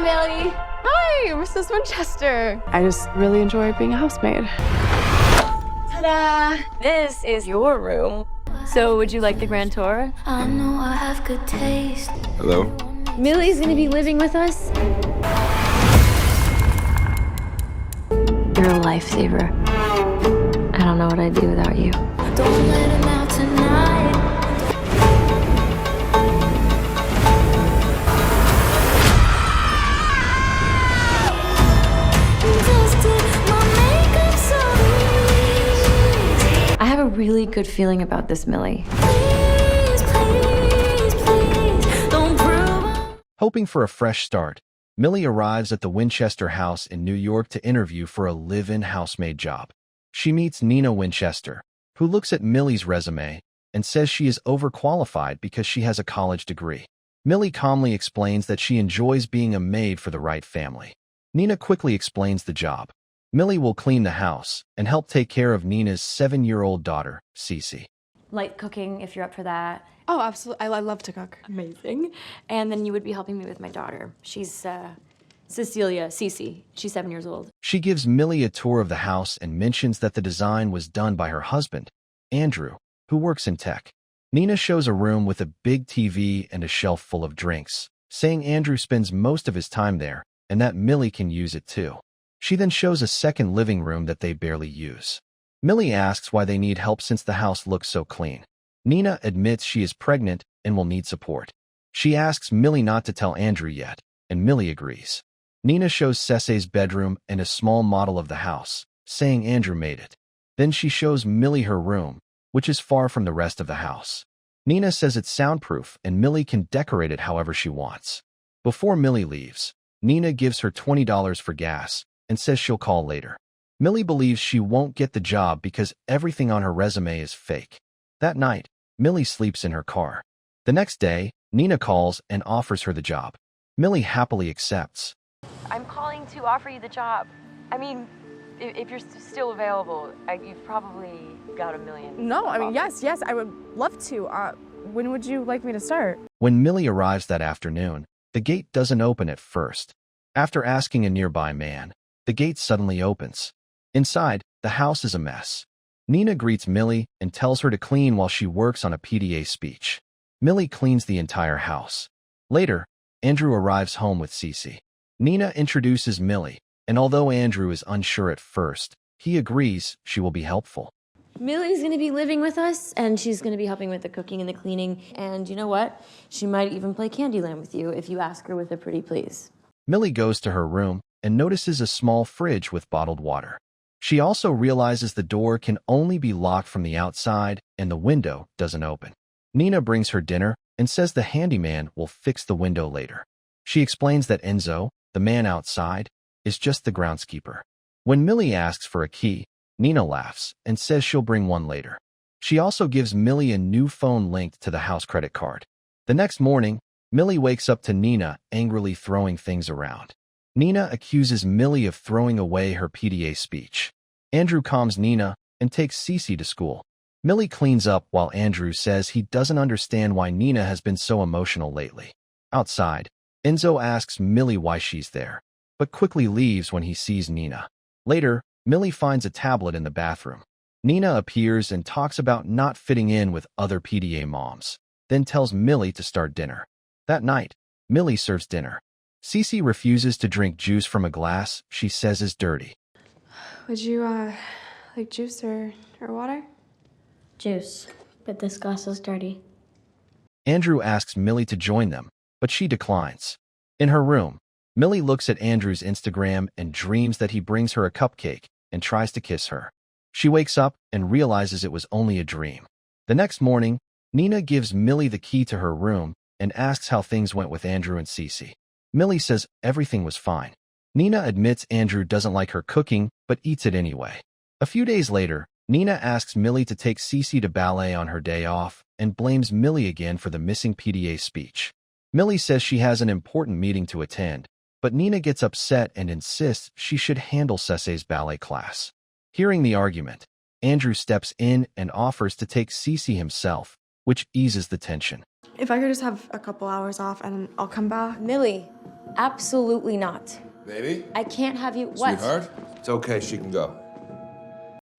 Millie. Hi, Mrs. Winchester. I just really enjoy being a housemaid. Ta-da! This is your room. So would you like the grand tour? I know I have good taste. Hello? Millie's gonna be living with us. You're a lifesaver. I don't know what I'd do without you. Don't let him out tonight. Dusted my makeup so easy. I have a really good feeling about this, Millie. Please, please, please, don't prove. Hoping for a fresh start, Millie arrives at the Winchester house in New York to interview for a live-in housemaid job. She meets Nina Winchester, who looks at Millie's resume and says she is overqualified because she has a college degree. Millie calmly explains that she enjoys being a maid for the right family. Nina quickly explains the job. Millie will clean the house and help take care of Nina's 7-year-old daughter, Cece. Light cooking, if you're up for that. Oh, absolutely. I love to cook. Amazing. And then you would be helping me with my daughter. She's, Cece. She's 7 years old. She gives Millie a tour of the house and mentions that the design was done by her husband, Andrew, who works in tech. Nina shows a room with a big TV and a shelf full of drinks, saying Andrew spends most of his time there and that Millie can use it too. She then shows a second living room that they barely use. Millie asks why they need help since the house looks so clean. Nina admits she is pregnant and will need support. She asks Millie not to tell Andrew yet, and Millie agrees. Nina shows Cece's bedroom and a small model of the house, saying Andrew made it. Then she shows Millie her room, which is far from the rest of the house. Nina says it's soundproof and Millie can decorate it however she wants. Before Millie leaves, Nina gives her $20 for gas and says she'll call later. Millie believes she won't get the job because everything on her resume is fake. That night, Millie sleeps in her car. The next day, Nina calls and offers her the job. Millie happily accepts. I'm calling to offer you the job. I mean, if you're still available, you've probably got a million. No, I mean, yes, I would love to. When would you like me to start? When Millie arrives that afternoon, the gate doesn't open at first. After asking a nearby man, the gate suddenly opens. Inside, the house is a mess. Nina greets Millie and tells her to clean while she works on a PDA speech. Millie cleans the entire house. Later, Andrew arrives home with Cece. Nina introduces Millie, and although Andrew is unsure at first, he agrees she will be helpful. Millie's gonna be living with us, and she's gonna be helping with the cooking and the cleaning. And you know what? She might even play Candyland with you if you ask her with a pretty please. Millie goes to her room and notices a small fridge with bottled water. She also realizes the door can only be locked from the outside and the window doesn't open. Nina brings her dinner and says the handyman will fix the window later. She explains that Enzo, the man outside, is just the groundskeeper. When Millie asks for a key, Nina laughs and says she'll bring one later. She also gives Millie a new phone linked to the house credit card. The next morning, Millie wakes up to Nina angrily throwing things around. Nina accuses Millie of throwing away her PDA speech. Andrew calms Nina and takes Cece to school. Millie cleans up while Andrew says he doesn't understand why Nina has been so emotional lately. Outside, Enzo asks Millie why she's there, but quickly leaves when he sees Nina. Later, Millie finds a tablet in the bathroom. Nina appears and talks about not fitting in with other PDA moms, then tells Millie to start dinner. That night, Millie serves dinner. Cece refuses to drink juice from a glass she says is dirty. Would you, like juice or water? Juice, but this glass is dirty. Andrew asks Millie to join them, but she declines. In her room, Millie looks at Andrew's Instagram and dreams that he brings her a cupcake and tries to kiss her. She wakes up and realizes it was only a dream. The next morning, Nina gives Millie the key to her room and asks how things went with Andrew and Cece. Millie says everything was fine. Nina admits Andrew doesn't like her cooking, but eats it anyway. A few days later, Nina asks Millie to take Cece to ballet on her day off and blames Millie again for the missing PDA speech. Millie says she has an important meeting to attend, but Nina gets upset and insists she should handle Cece's ballet class. Hearing the argument, Andrew steps in and offers to take Cece himself, which eases the tension. If I could just have a couple hours off and I'll come back. Millie, Absolutely not. Baby? I can't have you. What? Sweetheart? It's okay, she can go.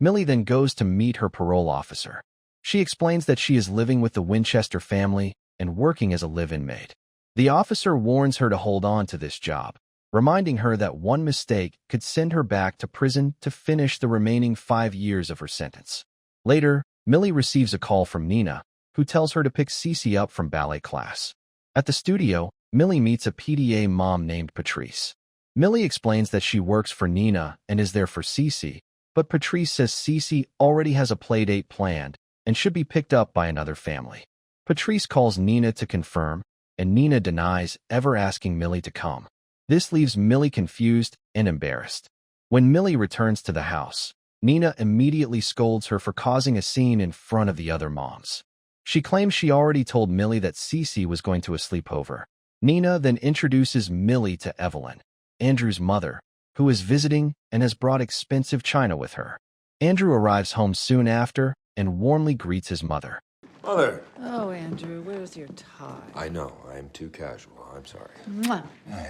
Millie then goes to meet her parole officer. She explains that she is living with the Winchester family and working as a live-in maid. The officer warns her to hold on to this job, reminding her that one mistake could send her back to prison to finish the remaining 5 years of her sentence. Later, Millie receives a call from Nina, who tells her to pick Cece up from ballet class. At the studio, Millie meets a PDA mom named Patrice. Millie explains that she works for Nina and is there for Cece, but Patrice says Cece already has a playdate planned and should be picked up by another family. Patrice calls Nina to confirm, and Nina denies ever asking Millie to come. This leaves Millie confused and embarrassed. When Millie returns to the house, Nina immediately scolds her for causing a scene in front of the other moms. She claims she already told Millie that Cece was going to a sleepover. Nina then introduces Millie to Evelyn, Andrew's mother, who is visiting and has brought expensive china with her. Andrew arrives home soon after and warmly greets his mother. Mother! Oh, Andrew, where's your tie? I know, I am too casual. I'm sorry. Mwah.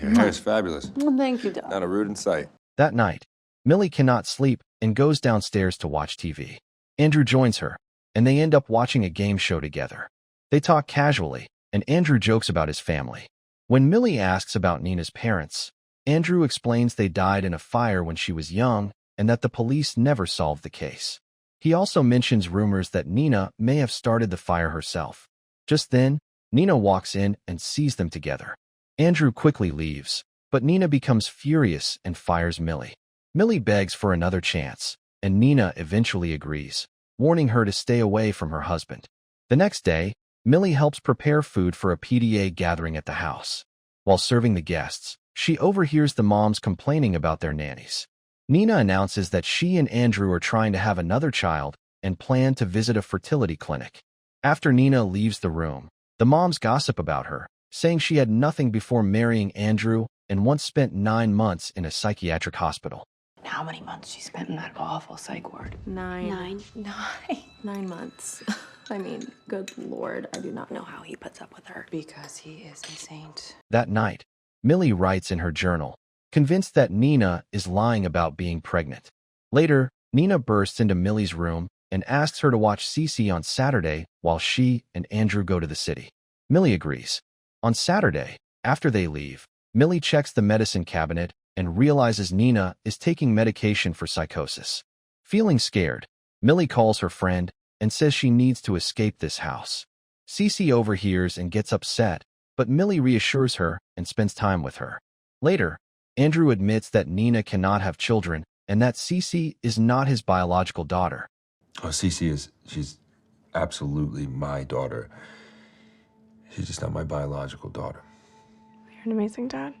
Your hair is fabulous. Well, thank you, Doc. Not a root in sight. That night, Millie cannot sleep and goes downstairs to watch TV. Andrew joins her, and they end up watching a game show together. They talk casually, and Andrew jokes about his family. When Millie asks about Nina's parents, Andrew explains they died in a fire when she was young and that the police never solved the case. He also mentions rumors that Nina may have started the fire herself. Just then, Nina walks in and sees them together. Andrew quickly leaves, but Nina becomes furious and fires Millie. Millie begs for another chance, and Nina eventually agrees, warning her to stay away from her husband. The next day, Millie helps prepare food for a PDA gathering at the house. While serving the guests, she overhears the moms complaining about their nannies. Nina announces that she and Andrew are trying to have another child and plan to visit a fertility clinic. After Nina leaves the room, the moms gossip about her, saying she had nothing before marrying Andrew and once spent 9 months in a psychiatric hospital. How many months she spent in that awful psych ward? 9 months. I mean, good Lord, I do not know how he puts up with her. Because he is a saint. That night, Millie writes in her journal, convinced that Nina is lying about being pregnant. Later, Nina bursts into Millie's room and asks her to watch Cece on Saturday while she and Andrew go to the city. Millie agrees. On Saturday, after they leave, Millie checks the medicine cabinet and realizes Nina is taking medication for psychosis. Feeling scared, Millie calls her friend and says she needs to escape this house. Cece overhears and gets upset, but Millie reassures her and spends time with her. Later, Andrew admits that Nina cannot have children and that Cece is not his biological daughter. Oh, she's absolutely my daughter. She's just not my biological daughter. You're an amazing dad.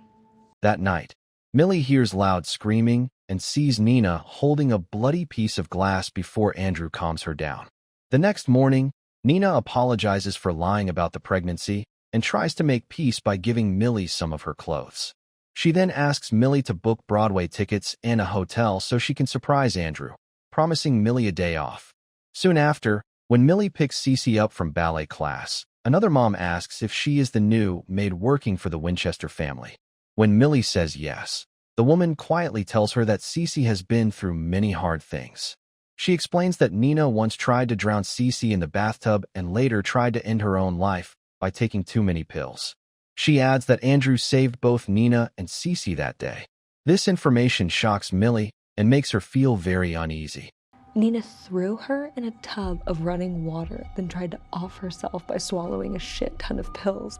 That night, Millie hears loud screaming and sees Nina holding a bloody piece of glass before Andrew calms her down. The next morning, Nina apologizes for lying about the pregnancy and tries to make peace by giving Millie some of her clothes. She then asks Millie to book Broadway tickets and a hotel so she can surprise Andrew, promising Millie a day off. Soon after, when Millie picks Cece up from ballet class, another mom asks if she is the new maid working for the Winchester family. When Millie says yes, the woman quietly tells her that Cece has been through many hard things. She explains that Nina once tried to drown Cece in the bathtub and later tried to end her own life by taking too many pills. She adds that Andrew saved both Nina and Cece that day. This information shocks Millie and makes her feel very uneasy. Nina threw her in a tub of running water, then tried to off herself by swallowing a shit ton of pills.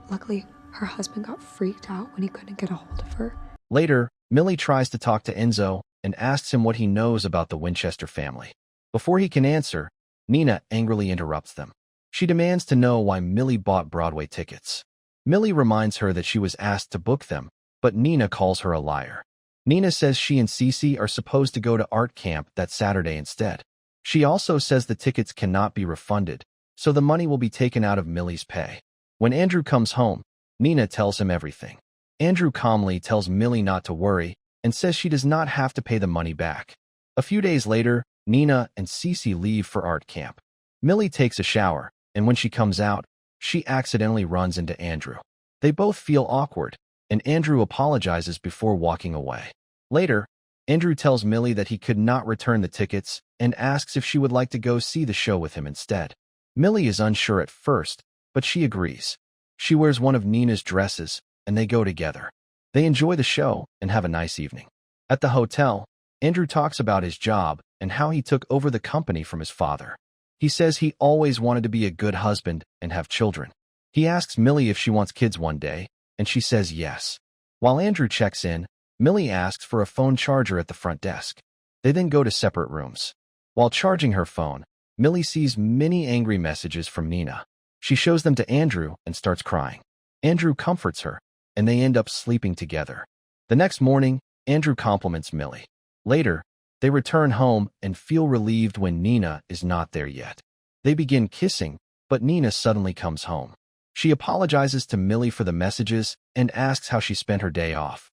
Luckily, her husband got freaked out when he couldn't get a hold of her. Later, Millie tries to talk to Enzo and asks him what he knows about the Winchester family. Before he can answer, Nina angrily interrupts them. She demands to know why Millie bought Broadway tickets. Millie reminds her that she was asked to book them, but Nina calls her a liar. Nina says she and Cece are supposed to go to art camp that Saturday instead. She also says the tickets cannot be refunded, so the money will be taken out of Millie's pay. When Andrew comes home, Nina tells him everything. Andrew calmly tells Millie not to worry and says she does not have to pay the money back. A few days later, Nina and Cece leave for art camp. Millie takes a shower, and when she comes out, she accidentally runs into Andrew. They both feel awkward, and Andrew apologizes before walking away. Later, Andrew tells Millie that he could not return the tickets and asks if she would like to go see the show with him instead. Millie is unsure at first, but she agrees. She wears one of Nina's dresses, and they go together. They enjoy the show and have a nice evening. At the hotel, Andrew talks about his job and how he took over the company from his father. He says he always wanted to be a good husband and have children. He asks Millie if she wants kids one day, and she says yes. While Andrew checks in, Millie asks for a phone charger at the front desk. They then go to separate rooms. While charging her phone, Millie sees many angry messages from Nina. She shows them to Andrew and starts crying. Andrew comforts her, and they end up sleeping together. The next morning, Andrew compliments Millie. Later, they return home and feel relieved when Nina is not there yet. They begin kissing, but Nina suddenly comes home. She apologizes to Millie for the messages and asks how she spent her day off.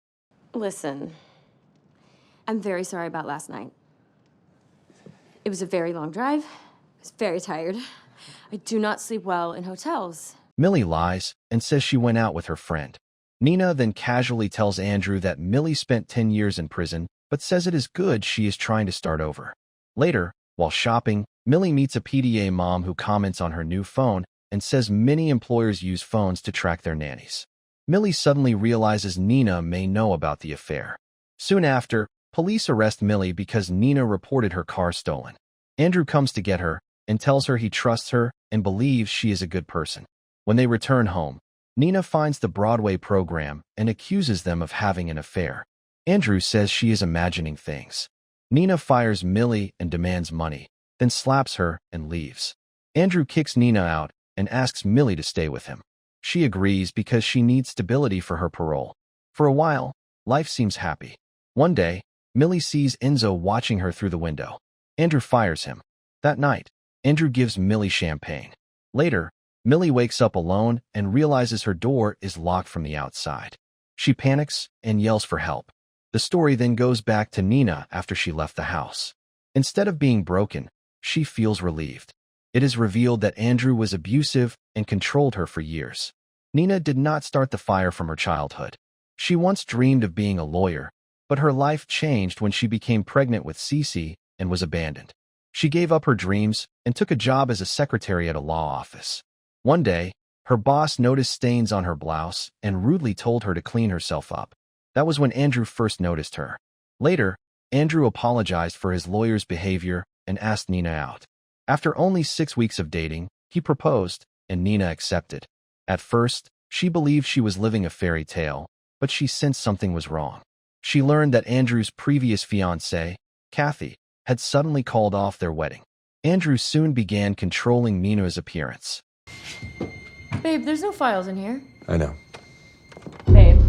Listen, I'm very sorry about last night. It was a very long drive. I was very tired. I do not sleep well in hotels. Millie lies and says she went out with her friend. Nina then casually tells Andrew that Millie spent 10 years in prison, but says it is good she is trying to start over. Later, while shopping, Millie meets a PDA mom who comments on her new phone and says many employers use phones to track their nannies. Millie suddenly realizes Nina may know about the affair. Soon after, police arrest Millie because Nina reported her car stolen. Andrew comes to get her and tells her he trusts her and believes she is a good person. When they return home, Nina finds the Broadway program and accuses them of having an affair. Andrew says she is imagining things. Nina fires Millie and demands money, then slaps her and leaves. Andrew kicks Nina out and asks Millie to stay with him. She agrees because she needs stability for her parole. For a while, life seems happy. One day, Millie sees Enzo watching her through the window. Andrew fires him. That night, Andrew gives Millie champagne. Later, Millie wakes up alone and realizes her door is locked from the outside. She panics and yells for help. The story then goes back to Nina after she left the house. Instead of being broken, she feels relieved. It is revealed that Andrew was abusive and controlled her for years. Nina did not start the fire from her childhood. She once dreamed of being a lawyer, but her life changed when she became pregnant with Cece and was abandoned. She gave up her dreams and took a job as a secretary at a law office. One day, her boss noticed stains on her blouse and rudely told her to clean herself up. That was when Andrew first noticed her. Later, Andrew apologized for his lawyer's behavior and asked Nina out. After only 6 weeks of dating, he proposed, and Nina accepted. At first, she believed she was living a fairy tale, but she sensed something was wrong. She learned that Andrew's previous fiancée, Kathy, had suddenly called off their wedding. Andrew soon began controlling Nina's appearance. Babe, there's no files in here. I know. Babe.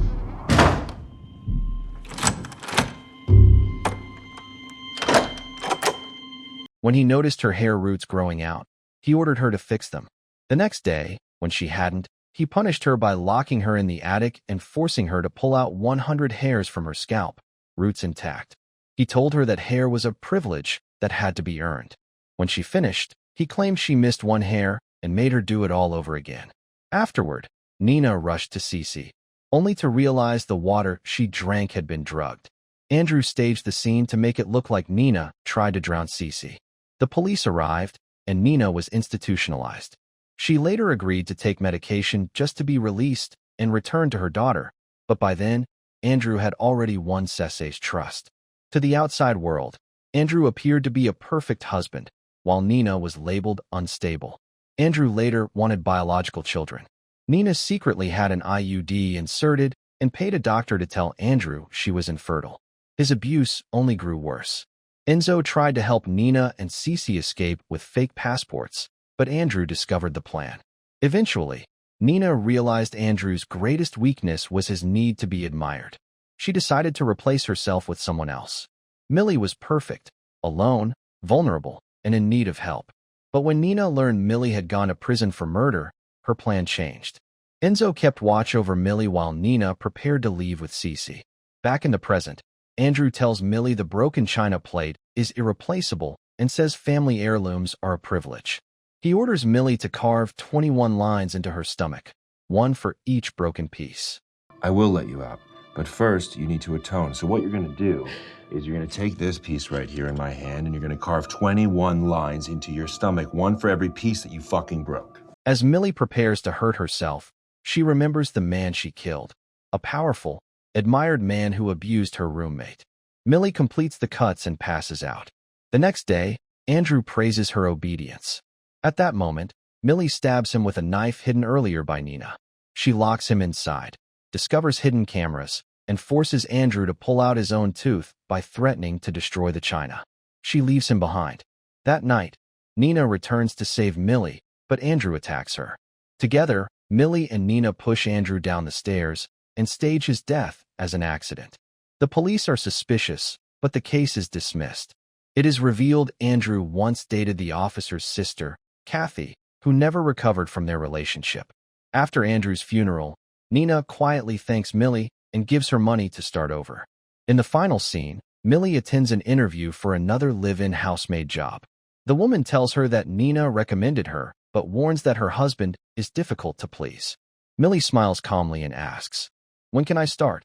When he noticed her hair roots growing out, he ordered her to fix them. The next day, when she hadn't, he punished her by locking her in the attic and forcing her to pull out 100 hairs from her scalp, roots intact. He told her that hair was a privilege that had to be earned. When she finished, he claimed she missed one hair and made her do it all over again. Afterward, Nina rushed to Cece, only to realize the water she drank had been drugged. Andrew staged the scene to make it look like Nina tried to drown Cece. The police arrived, and Nina was institutionalized. She later agreed to take medication just to be released and return to her daughter, but by then, Andrew had already won Cece's trust. To the outside world, Andrew appeared to be a perfect husband, while Nina was labeled unstable. Andrew later wanted biological children. Nina secretly had an IUD inserted and paid a doctor to tell Andrew she was infertile. His abuse only grew worse. Enzo tried to help Nina and Cece escape with fake passports, but Andrew discovered the plan. Eventually, Nina realized Andrew's greatest weakness was his need to be admired. She decided to replace herself with someone else. Millie was perfect, alone, vulnerable, and in need of help. But when Nina learned Millie had gone to prison for murder, her plan changed. Enzo kept watch over Millie while Nina prepared to leave with Cece. Back in the present, Andrew tells Millie the broken china plate is irreplaceable and says family heirlooms are a privilege. He orders Millie to carve 21 lines into her stomach, one for each broken piece. I will let you out. But first, you need to atone. So what you're gonna do is you're gonna take this piece right here in my hand and you're gonna carve 21 lines into your stomach, one for every piece that you fucking broke. As Millie prepares to hurt herself, she remembers the man she killed, a powerful, admired man who abused her roommate. Millie completes the cuts and passes out. The next day, Andrew praises her obedience. At that moment, Millie stabs him with a knife hidden earlier by Nina. She locks him inside, discovers hidden cameras, and forces Andrew to pull out his own tooth by threatening to destroy the china. She leaves him behind. That night, Nina returns to save Millie, but Andrew attacks her. Together, Millie and Nina push Andrew down the stairs and stage his death as an accident. The police are suspicious, but the case is dismissed. It is revealed Andrew once dated the officer's sister, Kathy, who never recovered from their relationship. After Andrew's funeral, Nina quietly thanks Millie and gives her money to start over. In the final scene, Millie attends an interview for another live-in housemaid job. The woman tells her that Nina recommended her, but warns that her husband is difficult to please. Millie smiles calmly and asks, "When can I start?"